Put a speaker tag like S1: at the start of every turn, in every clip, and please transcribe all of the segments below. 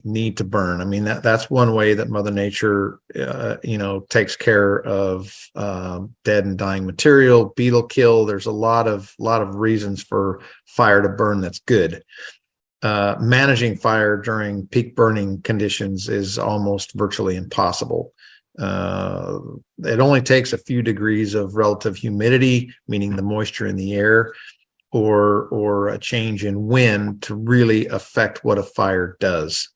S1: need to burn. I mean, that's one way that Mother Nature, takes care of dead and dying material, beetle kill. There's a lot of reasons for fire to burn. That's good. Managing fire during peak burning conditions is almost virtually impossible. It only takes a few degrees of relative humidity, meaning the moisture in the air, or a change in wind to really affect what a fire does.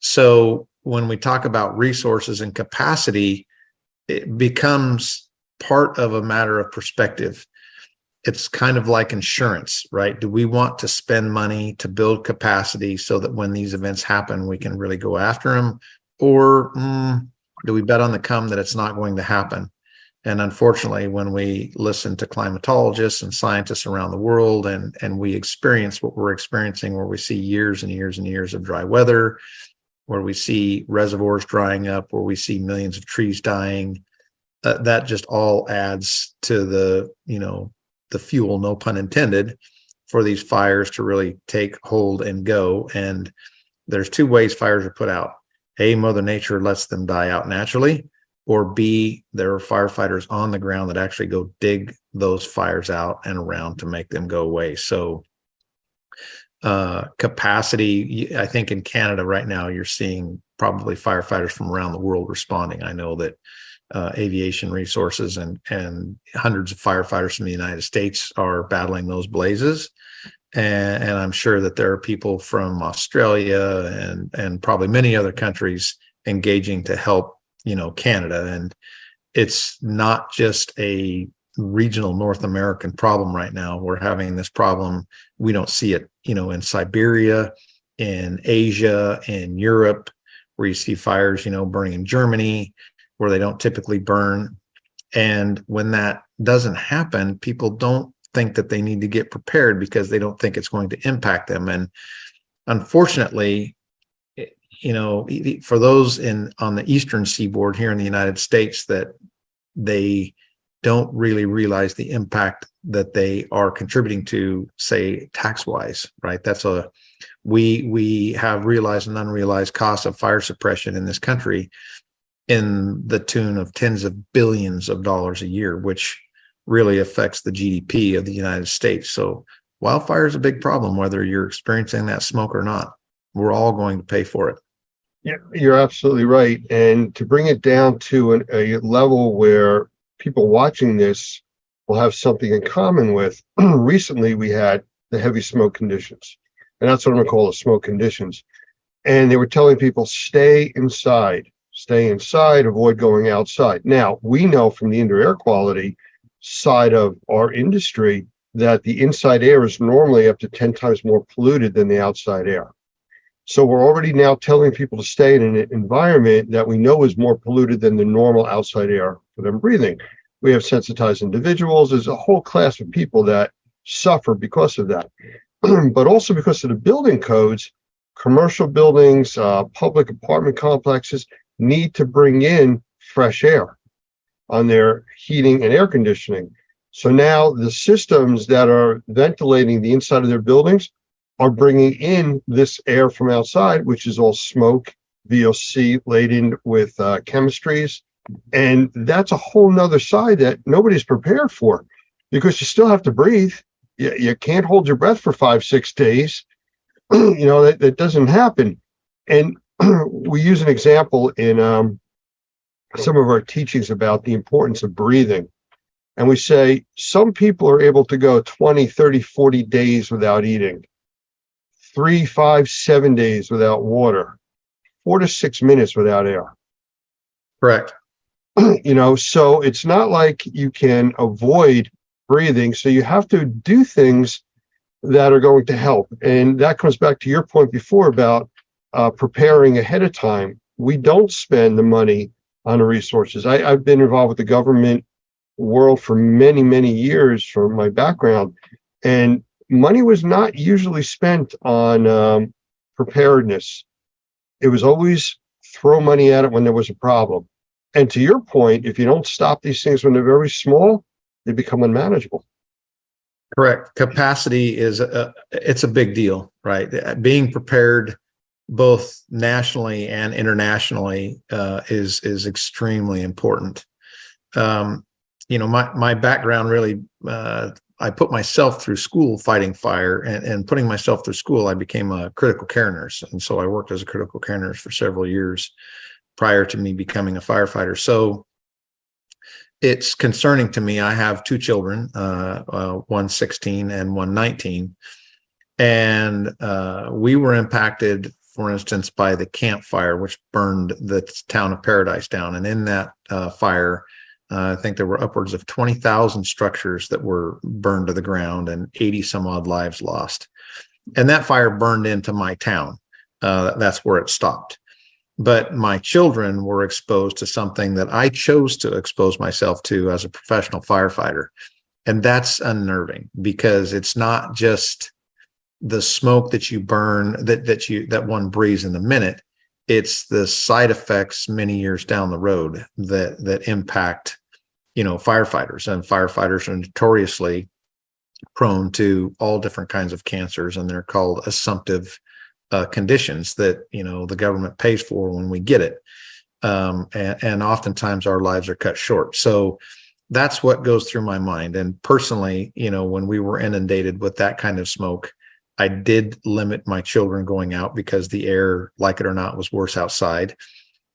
S1: So when we talk about resources and capacity, it becomes part of a matter of perspective. It's kind of like insurance, right? Do we want to spend money to build capacity so that when these events happen, we can really go after them? Or do we bet on the come that it's not going to happen? And unfortunately, when we listen to climatologists and scientists around the world, and we experience what we're experiencing, where we see years and years and years of dry weather, where we see reservoirs drying up, where we see millions of trees dying, that just all adds to the fuel, no pun intended, for these fires to really take hold and go. And there's two ways fires are put out. A, Mother Nature lets them die out naturally, or B, there are firefighters on the ground that actually go dig those fires out and around to make them go away. So capacity, I think in Canada right now, you're seeing probably firefighters from around the world responding. I know that aviation resources and hundreds of firefighters from the United States are battling those blazes. And I'm sure that there are people from Australia and probably many other countries engaging to help, Canada. And it's not just a regional North American problem right now. We're having this problem. We don't see it, in Siberia, in Asia, in Europe, where you see fires, burning in Germany, where they don't typically burn. And when that doesn't happen, people don't think that they need to get prepared because they don't think it's going to impact them. And unfortunately, for those on the eastern seaboard here in the United States, that they don't really realize the impact that they are contributing to, say, tax-wise, right? We have realized and unrealized costs of fire suppression in this country in the tune of tens of billions of dollars a year, which really affects the GDP of the United States. So wildfire is a big problem, whether you're experiencing that smoke or not. We're all going to pay for it.
S2: Yeah, you're absolutely right. And to bring it down to a level where people watching this will have something in common with, recently we had the heavy smoke conditions. And that's what I'm going to call the smoke conditions. And they were telling people, stay inside, avoid going outside. Now, we know from the indoor air quality side of our industry that the inside air is normally up to 10 times more polluted than the outside air. So we're already now telling people to stay in an environment that we know is more polluted than the normal outside air for them breathing. We have sensitized individuals. There's a whole class of people that suffer because of that. But also because of the building codes, commercial buildings, public apartment complexes need to bring in fresh air on their heating and air conditioning. So now the systems that are ventilating the inside of their buildings are bringing in this air from outside, which is all smoke, VOC laden with chemistries. And that's a whole nother side that nobody's prepared for, because you still have to breathe. You can't hold your breath for 5-6 days. That doesn't happen. And we use an example in some of our teachings about the importance of breathing. And we say some people are able to go 20, 30, 40 days without eating, 3, 5, 7 days without water, 4 to 6 minutes without air.
S1: Correct.
S2: So it's not like you can avoid breathing. So you have to do things that are going to help. And that comes back to your point before about preparing ahead of time. We don't spend the money on the resources. I've been involved with the government world for many, many years from my background, and money was not usually spent on preparedness. It was always throw money at it when there was a problem. And to your point, if you don't stop these things when they're very small, they become unmanageable.
S1: Correct. Capacity it's a big deal, right? Being prepared both nationally and internationally, is extremely important. My background really, I put myself through school fighting fire, and putting myself through school, I became a critical care nurse. And so I worked as a critical care nurse for several years prior to me becoming a firefighter. So it's concerning to me. I have two children, one 16 and one 19. And we were impacted, for instance, by the Camp Fire, which burned the town of Paradise down. And in that fire, I think there were upwards of 20,000 structures that were burned to the ground and 80 some odd lives lost. And that fire burned into my town. That's where it stopped. But my children were exposed to something that I chose to expose myself to as a professional firefighter. And that's unnerving, because it's not just the smoke that you burn, that one breathes in the minute. It's the side effects many years down the road that impact, firefighters. And firefighters are notoriously prone to all different kinds of cancers, and they're called assumptive conditions that the government pays for when we get it, and oftentimes our lives are cut short. So that's what goes through my mind. And personally, when we were inundated with that kind of smoke, I did limit my children going out, because the air, like it or not, was worse outside.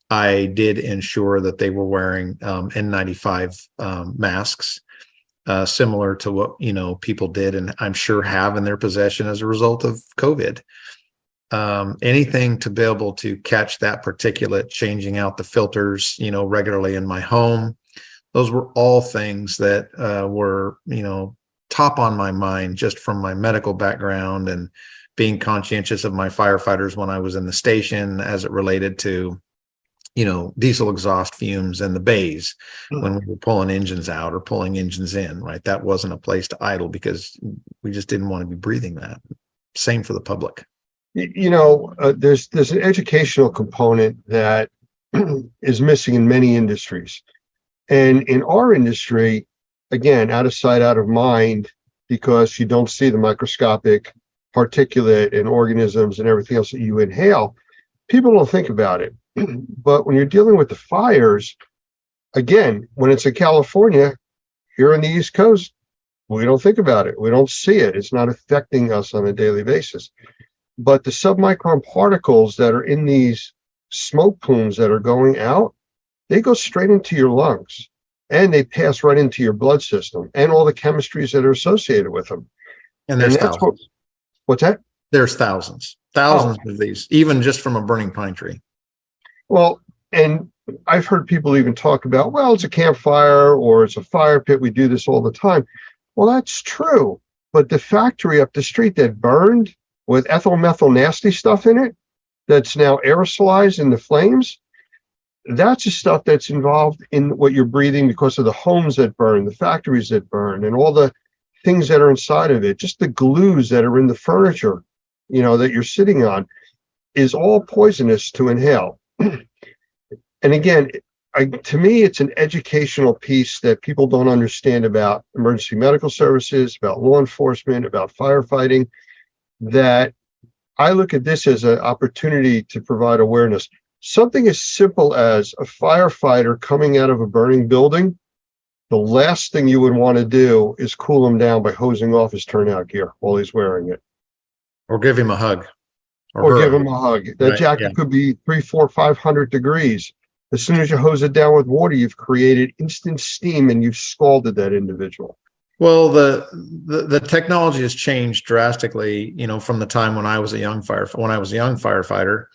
S1: I did ensure that they were wearing N95 masks, similar to what people did, and I'm sure have in their possession as a result of COVID. Anything to be able to catch that particulate, changing out the filters, regularly in my home. Those were all things that were, top on my mind, just from my medical background and being conscientious of my firefighters when I was in the station, as it related to, diesel exhaust fumes and the bays when we were pulling engines out or pulling engines in, right? That wasn't a place to idle, because we just didn't want to be breathing that. Same for the public.
S2: There's an educational component that is missing in many industries. And in our industry, again, out of sight, out of mind, because you don't see the microscopic particulate and organisms and everything else that you inhale, people don't think about it. But when you're dealing with the fires, again, when it's in California, here on the East Coast, we don't think about it. We don't see it. It's not affecting us on a daily basis. But the submicron particles that are in these smoke plumes that are going out, they go straight into your lungs, and they pass right into your blood system and all the chemistries that are associated with them.
S1: And there's thousands.
S2: What's that?
S1: There's thousands of these, even just from a burning pine tree.
S2: Well, and I've heard people even talk about, well, it's a campfire or it's a fire pit. We do this all the time. Well, that's true. But the factory up the street that burned with ethyl methyl nasty stuff in it, that's now aerosolized in the flames, that's the stuff that's involved in what you're breathing, because of the homes that burn, the factories that burn, and all the things that are inside of it. Just the glues that are in the furniture, that you're sitting on, is all poisonous to inhale. And again, to me, it's an educational piece that people don't understand about emergency medical services, about law enforcement, about firefighting, that I look at this as an opportunity to provide awareness. Something as simple as a firefighter coming out of a burning building, the last thing you would want to do is cool him down by hosing off his turnout gear while he's wearing it.
S1: Or give him a hug.
S2: Or give him a hug. That jacket could be 300, 400, 500 degrees. As soon as you hose it down with water, you've created instant steam and you've scalded that individual.
S1: Well, the technology has changed drastically, from the time when I was a young firefighter.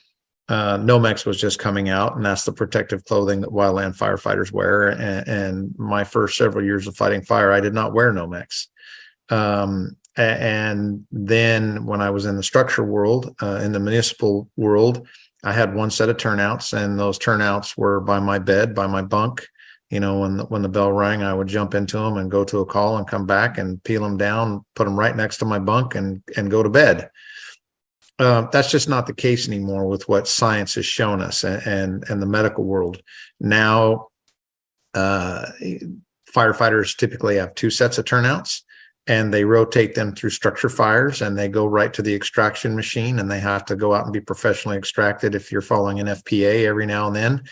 S1: Nomex was just coming out, and that's the protective clothing that wildland firefighters wear. And my first several years of fighting fire, I did not wear Nomex. And then when I was in the structure world, in the municipal world, I had one set of turnouts, and those turnouts were by my bed, by my bunk. When the bell rang, I would jump into them and go to a call and come back and peel them down, put them right next to my bunk, and go to bed. That's just not the case anymore with what science has shown us and the medical world. Now, firefighters typically have two sets of turnouts. and they rotate them through structure fires, and they go right to the extraction machine, and they have to go out and be professionally extracted if you're following an FPA every now and then.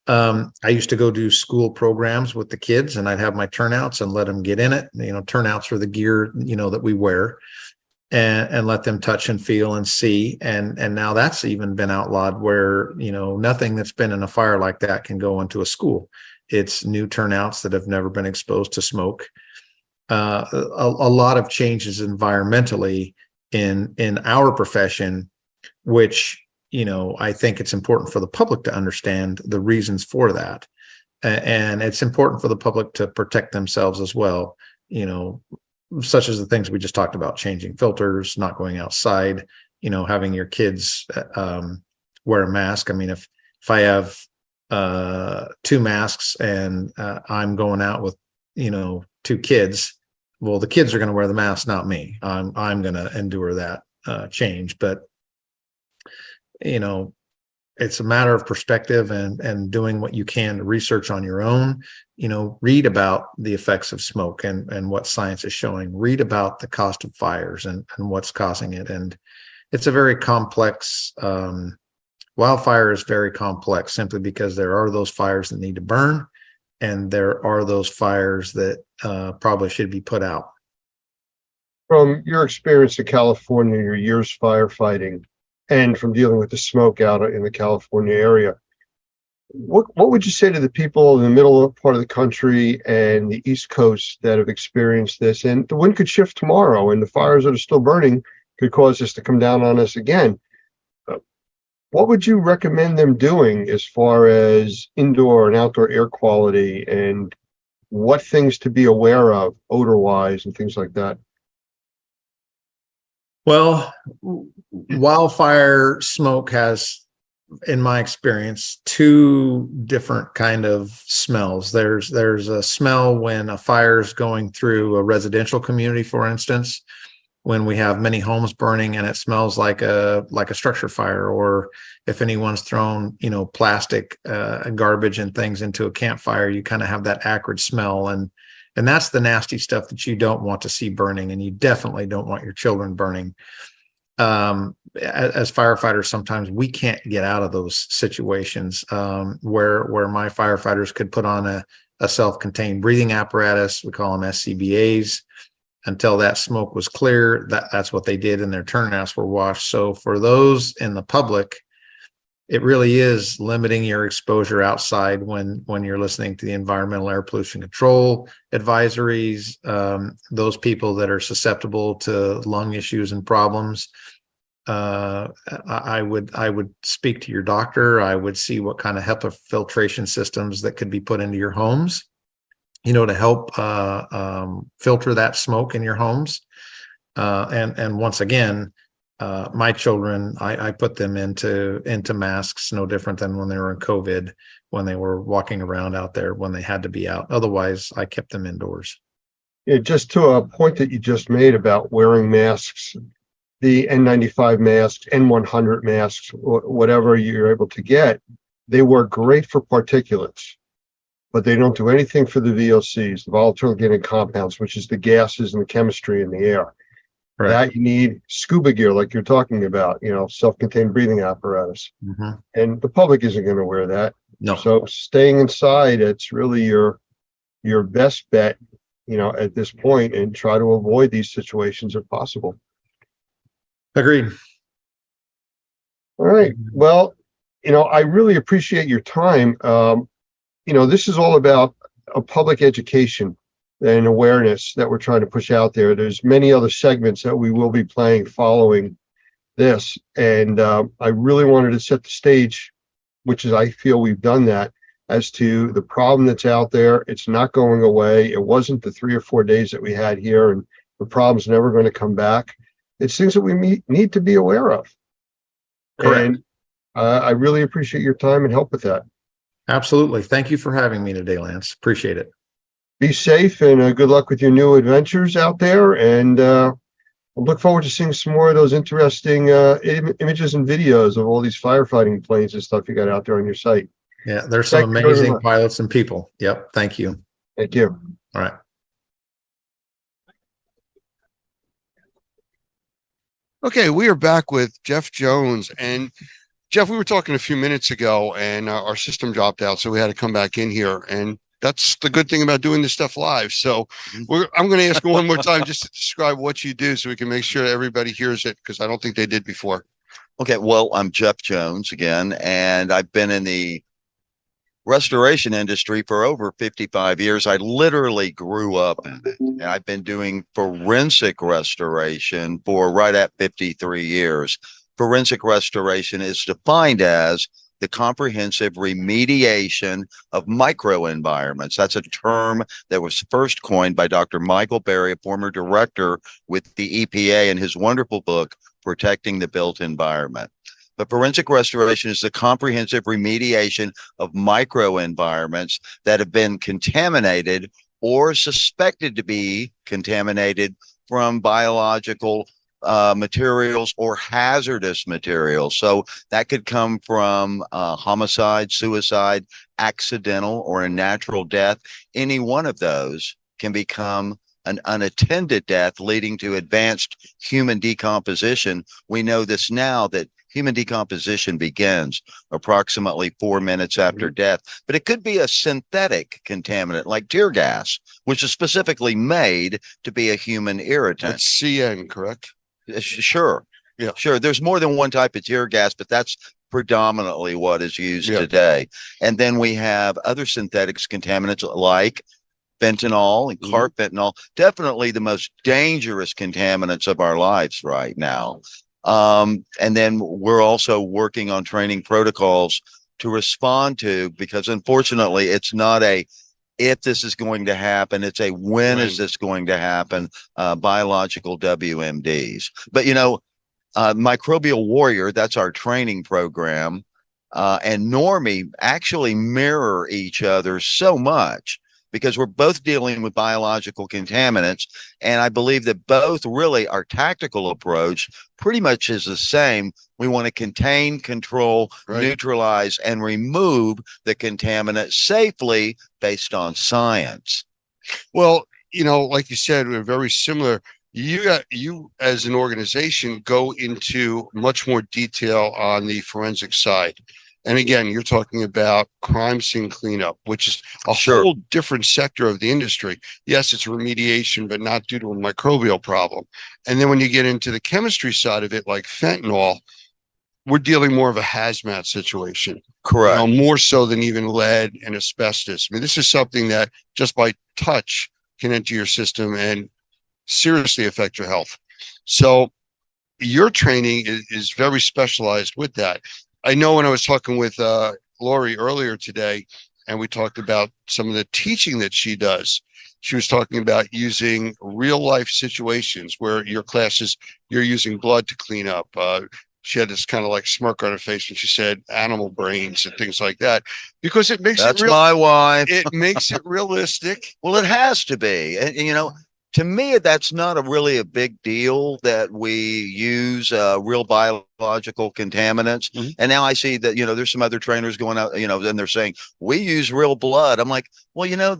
S1: I used to go do school programs with the kids, and I'd have my turnouts and let them get in it. Turnouts are the gear, that we wear, and let them touch and feel and see. And now that's even been outlawed, where, nothing that's been in a fire like that can go into a school. It's new turnouts that have never been exposed to smoke. A lot of changes environmentally in our profession, which, I think it's important for the public to understand the reasons for that. And it's important for the public to protect themselves as well, such as the things we just talked about: changing filters, not going outside, having your kids wear a mask. I mean, if I have 2 masks and I'm going out with, 2 kids, well, the kids are going to wear the mask, not me. I'm going to endure that change. But it's a matter of perspective and doing what you can to research on your own. Read about the effects of smoke and what science is showing. Read about the cost of fires and what's causing it. And it's a very complex, wildfire is very complex, simply because there are those fires that need to burn, and there are those fires that probably should be put out.
S2: From your experience in California, your years firefighting, and from dealing with the smoke out in the California area, what would you say to the people in the middle part of the country and the East Coast that have experienced this? And the wind could shift tomorrow, and the fires that are still burning could cause this to come down on us again. What would you recommend them doing as far as indoor and outdoor air quality, and what things to be aware of odor-wise and things like that?
S1: Well, wildfire smoke has, in my experience, 2 different kind of smells. There's a smell when a fire is going through a residential community, for instance, when we have many homes burning and it smells like a structure fire, or if anyone's thrown, plastic garbage and things into a campfire, you kind of have that acrid smell. And that's the nasty stuff that you don't want to see burning, and you definitely don't want your children burning. As firefighters, sometimes we can't get out of those situations where my firefighters could put on a self-contained breathing apparatus. We call them SCBAs. Until that smoke was clear, that's what they did, and their turnouts were washed. So for those in the public, it really is limiting your exposure outside when you're listening to the environmental air pollution control advisories. Those people that are susceptible to lung issues and problems, I would speak to your doctor. I would see what kind of HEPA filtration systems that could be put into your homes, to help filter that smoke in your homes. And once again, my children, I put them into masks, no different than when they were in COVID, when they were walking around out there, when they had to be out. Otherwise, I kept them indoors.
S2: Yeah, just to a point that you just made about wearing masks, the N95 masks, N100 masks, whatever you're able to get, they work great for particulates, but they don't do anything for the VOCs, the volatile organic compounds, which is the gases and the chemistry in the air. Right. That you need scuba gear, like you're talking about, self-contained breathing apparatus. Mm-hmm. And the public isn't going to wear that.
S1: No.
S2: So staying inside, it's really your best bet, at this point, and try to avoid these situations if possible.
S1: Agreed.
S2: All right. Well, I really appreciate your time. This is all about a public education and awareness that we're trying to push out there. There's many other segments that we will be playing following this. And I really wanted to set the stage, which is, I feel we've done that, as to the problem that's out there. It's not going away. It wasn't the 3 or 4 days that we had here, and the problem's never going to come back. It's things that we need to be aware of. Correct. And I really appreciate your time and help with that.
S1: Absolutely. Thank you for having me today, Lance. Appreciate it.
S2: Be safe, and good luck with your new adventures out there. And I look forward to seeing some more of those interesting images and videos of all these firefighting planes and stuff you got out there on your site.
S1: Yeah, there's some amazing pilots and people. Yep. Thank you.
S2: Thank you.
S1: All right.
S2: Okay, we are back with Jeff Jones. And Jeff, we were talking a few minutes ago and our system dropped out, so we had to come back in here. And that's the good thing about doing this stuff live. So I'm going to ask you one more time just to describe what you do so we can make sure everybody hears it, because I don't think they did before.
S3: Okay, well, I'm Jeff Jones again, and I've been in the restoration industry for over 55 years. I literally grew up in it, and I've been doing forensic restoration for right at 53 years. Forensic restoration is defined as the comprehensive remediation of microenvironments. That's a term that was first coined by Dr. Michael Berry, a former director with the EPA, in his wonderful book, Protecting the Built Environment. But forensic restoration is the comprehensive remediation of microenvironments that have been contaminated or suspected to be contaminated from biological materials or hazardous materials. So that could come from homicide, suicide, accidental, or a natural death. Any one of those can become an unattended death, leading to advanced human decomposition. We know this now, that human decomposition begins approximately 4 minutes after death, but it could be a synthetic contaminant like tear gas, which is specifically made to be a human irritant.
S2: That's CN, correct?
S3: Sure.
S2: Yeah.
S3: Sure. There's more than one type of tear gas, but that's predominantly what is used today. And then we have other synthetics contaminants like fentanyl and carfentanol, definitely the most dangerous contaminants of our lives right now. And then we're also working on training protocols to respond to, because unfortunately it's not a if this is going to happen, it's a when is this going to happen, biological WMDs. But Microbial Warrior, that's our training program, and Normie actually mirror each other so much, because we're both dealing with biological contaminants. And I believe that both really, our tactical approach pretty much is the same. We want to contain, control, neutralize, and remove the contaminant safely based on science.
S2: Well, like you said, we're very similar. You as an organization go into much more detail on the forensic side. And again, you're talking about crime scene cleanup, which is a whole different sector of the industry. Yes, it's remediation, but not due to a microbial problem. And then when you get into the chemistry side of it, like fentanyl, we're dealing more of a hazmat situation.
S3: Correct.
S2: More so than even lead and asbestos. I mean, this is something that just by touch can enter your system and seriously affect your health. So your training is very specialized with that. I know when I was talking with Lori earlier today, and we talked about some of the teaching that she does, she was talking about using real life situations where your classes, you're using blood to clean up. She had this kind of like smirk on her face when she said animal brains and things like that, because it makes
S3: That's my wife.
S2: It makes it realistic.
S3: Well, it has to be. And, to me, that's not really a big deal that we use real biological contaminants. And now I see that, there's some other trainers going out, and they're saying, we use real blood. I'm like, well,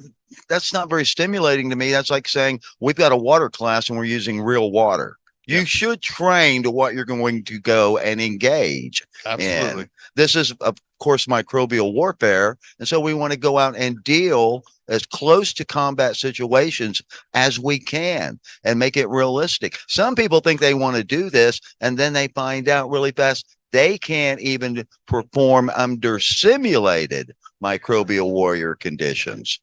S3: that's not very stimulating to me. That's like saying we've got a water class and we're using real water. You should train to what you're going to go and engage.
S2: Absolutely.
S3: And this is, of course, microbial warfare. And so we want to go out and deal as close to combat situations as we can and make it realistic. Some people think they want to do this, and then they find out really fast they can't even perform under simulated microbial warrior conditions.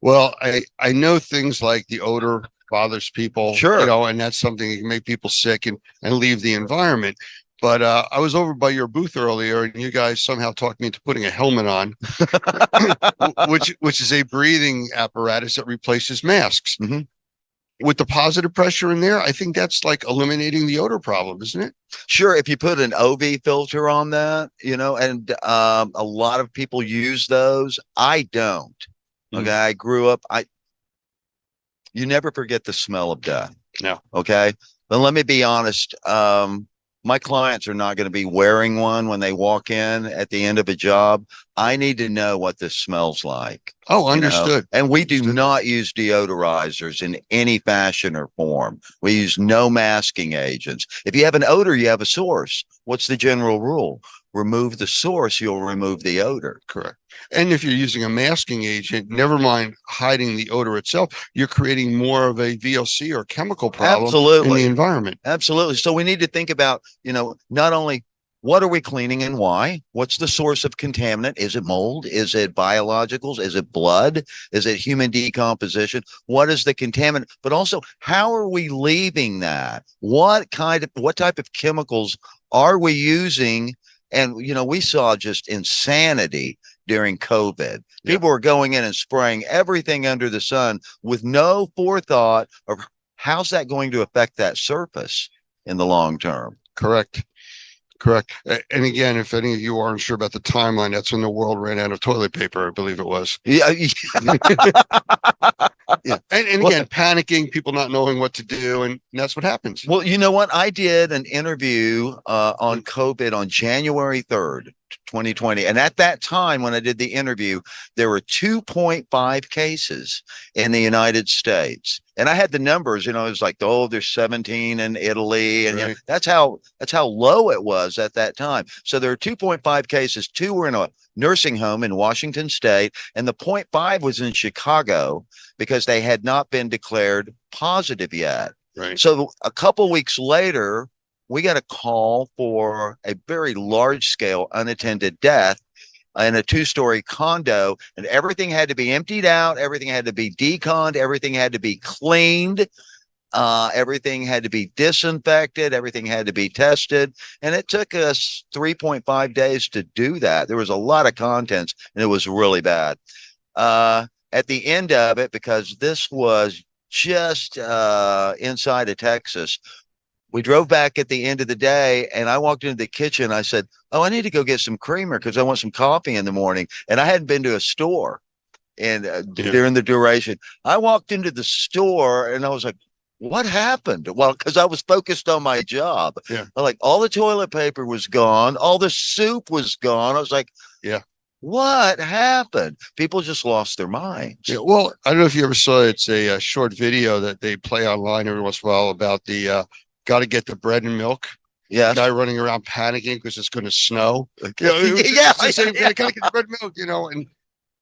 S2: Well, I know things like the odor bothers people, and that's something that can make people sick and leave the environment. But I was over by your booth earlier, and you guys somehow talked me into putting a helmet on, which is a breathing apparatus that replaces masks. With the positive pressure in there, I think that's like eliminating the odor problem, isn't it?
S3: Sure. If you put an OV filter on that, and a lot of people use those. I don't. Okay. I grew up, you never forget the smell of death.
S2: No.
S3: Okay. But let me be honest. My clients are not going to be wearing one when they walk in at the end of a job. I need to know what this smells like.
S2: Oh,
S3: you know?
S2: understood.
S3: And we do
S2: Understood.
S3: not use deodorizers in any fashion or form. We use no masking agents. If you have an odor, you have a source. What's the general rule? Remove the source, you'll remove the odor.
S2: Correct. And if you're using a masking agent, never mind hiding the odor itself, you're creating more of a VOC or chemical problem in
S3: Absolutely.
S2: the environment.
S3: Absolutely. So we need to think about, not only what are we cleaning and why? What's the source of contaminant? Is it mold? Is it biologicals? Is it blood? Is it human decomposition? What is the contaminant? But also, how are we leaving that? What type of chemicals are we using? And, we saw just insanity during COVID. People were going in and spraying everything under the sun with no forethought of how's that going to affect that surface in the long term.
S2: Correct. Correct. And again, if any of you aren't sure about the timeline, that's when the world ran out of toilet paper, I believe it was.
S3: Yeah.
S2: Yeah. And again, panicking, people not knowing what to do, and that's what happens.
S3: Well, you know what? I did an interview on COVID on January 3rd, 2020. And at that time, when I did the interview, there were 2.5 cases in the United States. And I had the numbers, it was like, there's 17 in Italy. And
S2: Right.
S3: that's how low it was at that time. So there are 2.5 cases. 2 were in a nursing home in Washington State. And the 0.5 was in Chicago because they had not been declared positive yet.
S2: Right.
S3: So a couple weeks later, we got a call for a very large scale unattended death in a 2-story condo, and everything had to be emptied out. Everything had to be deconned. Everything had to be cleaned. Everything had to be disinfected. Everything had to be tested. And it took us 3.5 days to do that. There was a lot of contents, and it was really bad. At the end of it, because this was just inside of Texas, we drove back at the end of the day, and I walked into the kitchen. I said, I need to go get some creamer because I want some coffee in the morning. And I hadn't been to a store during the duration. I walked into the store and I was like, what happened? Well, because I was focused on my job.
S2: Yeah.
S3: Like all the toilet paper was gone. All the soup was gone. I was like,
S2: yeah.
S3: What happened? People just lost their minds.
S2: Yeah, well, I don't know if you ever saw it. It's a short video that they play online every once in a while about the got to get the bread and milk.
S3: Yeah,
S2: guy running around panicking because it's going to snow.
S3: Yeah,
S2: gotta get the bread and milk,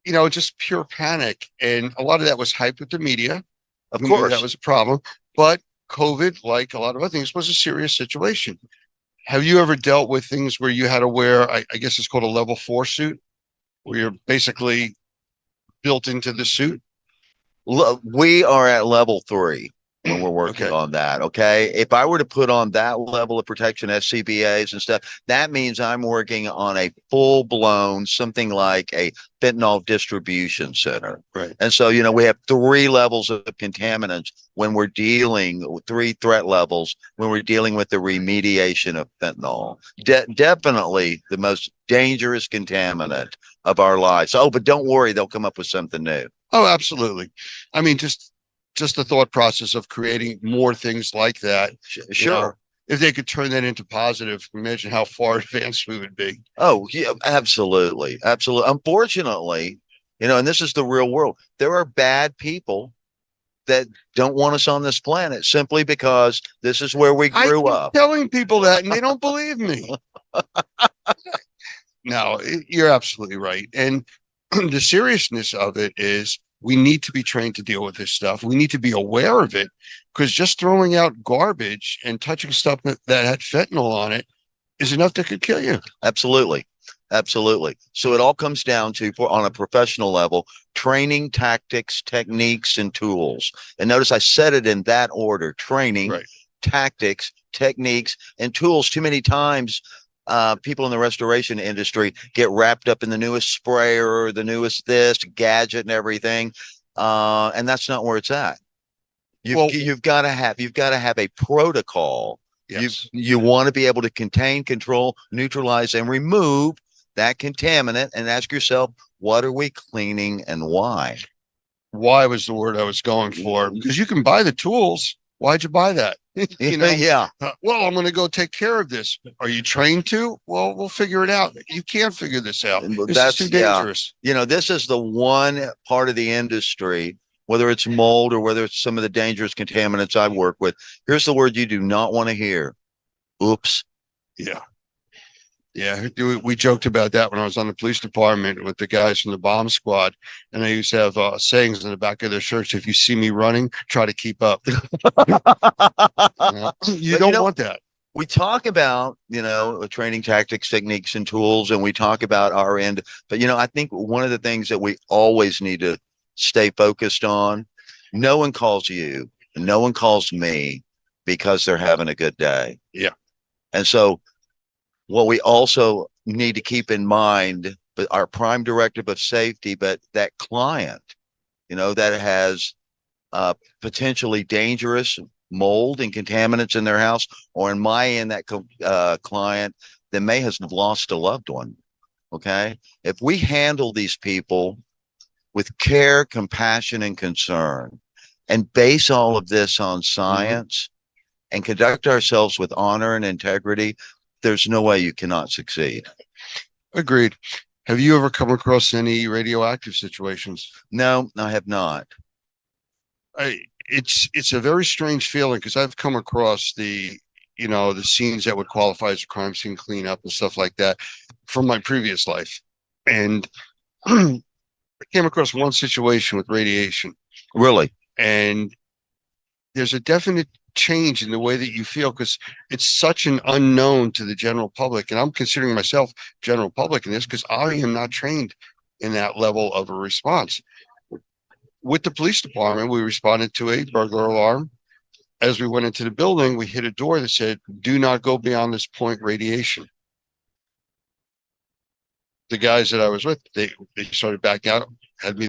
S2: and just pure panic. And a lot of that was hyped with the media.
S3: Of course,
S2: that was a problem. But COVID, like a lot of other things, was a serious situation. Have you ever dealt with things where you had to wear, I guess it's called a level 4 suit, where you're basically built into the suit?
S3: We are at level 3 when we're working
S2: Okay.
S3: on that. Okay. If I were to put on that level of protection, SCBAs and stuff, that means I'm working on a full blown, something like a fentanyl distribution center.
S2: Right.
S3: And so, we have 3 levels of contaminants when we're dealing with 3 threat levels when we're dealing with the remediation of fentanyl. Definitely the most dangerous contaminant of our lives. Oh, but don't worry, they'll come up with something new.
S2: Oh, absolutely. I mean, just the thought process of creating more things like that.
S3: Sure.
S2: If they could turn that into positive, imagine how far advanced we would be.
S3: Oh, yeah, absolutely. Absolutely. Unfortunately, and this is the real world. There are bad people that don't want us on this planet simply because this is where we grew up.
S2: Telling people that and they don't believe me. No, you're absolutely right. And the seriousness of it is we need to be trained to deal with this stuff. We need to be aware of it, because just throwing out garbage and touching stuff that had fentanyl on it is enough that could kill you.
S3: Absolutely. Absolutely. So it all comes down to, on a professional level, training, tactics, techniques, and tools. And notice I said it in that order: training,
S2: Right.
S3: tactics, techniques, and tools. Too many times people in the restoration industry get wrapped up in the newest sprayer, the newest this gadget and everything. And that's not where it's at. You've got to have a protocol.
S2: Yes.
S3: You want to be able to contain, control, neutralize, and remove that contaminant, and ask yourself, what are we cleaning and why?
S2: Why was the word I was going for? Because you can buy the tools. Why'd you buy that? You know,
S3: Yeah.
S2: well, I'm going to go take care of this. Are you trained to? Well, we'll figure it out. You can't figure this out. This
S3: That's
S2: is too
S3: yeah.
S2: dangerous.
S3: You know, this is the one part of the industry, whether it's mold or whether it's some of the dangerous contaminants I work with. Here's the word you do not want to hear. Oops.
S2: Yeah. Yeah, we joked about that when I was on the police department with the guys from the bomb squad, and they used to have sayings in the back of their shirts. If you see me running, try to keep up. You
S3: But,
S2: don't want that.
S3: We talk about, training tactics, techniques, and tools, and we talk about our end. But, I think one of the things that we always need to stay focused on, no one calls you, no one calls me because they're having a good day.
S2: Yeah.
S3: And so what we also need to keep in mind, but our prime directive of safety, but that client, that has potentially dangerous mold and contaminants in their house, or in my end, that client that may have lost a loved one. Okay. If we handle these people with care, compassion, and concern, and base all of this on science and conduct ourselves with honor and integrity, there's no way you cannot succeed.
S2: Agreed. Have you ever come across any radioactive situations?
S3: No, I have not.
S2: It's a very strange feeling because I've come across the scenes that would qualify as a crime scene cleanup and stuff like that from my previous life. And I came across one situation with radiation.
S3: Really?
S2: And there's a definite change in the way that you feel because it's such an unknown to the general public. And I'm considering myself general public in this because I am not trained in that level of a response. With the police department, we responded to a burglar alarm. As we went into the building, we hit a door that said, "Do not go beyond this point, radiation." The guys that I was with, they started backing out, had me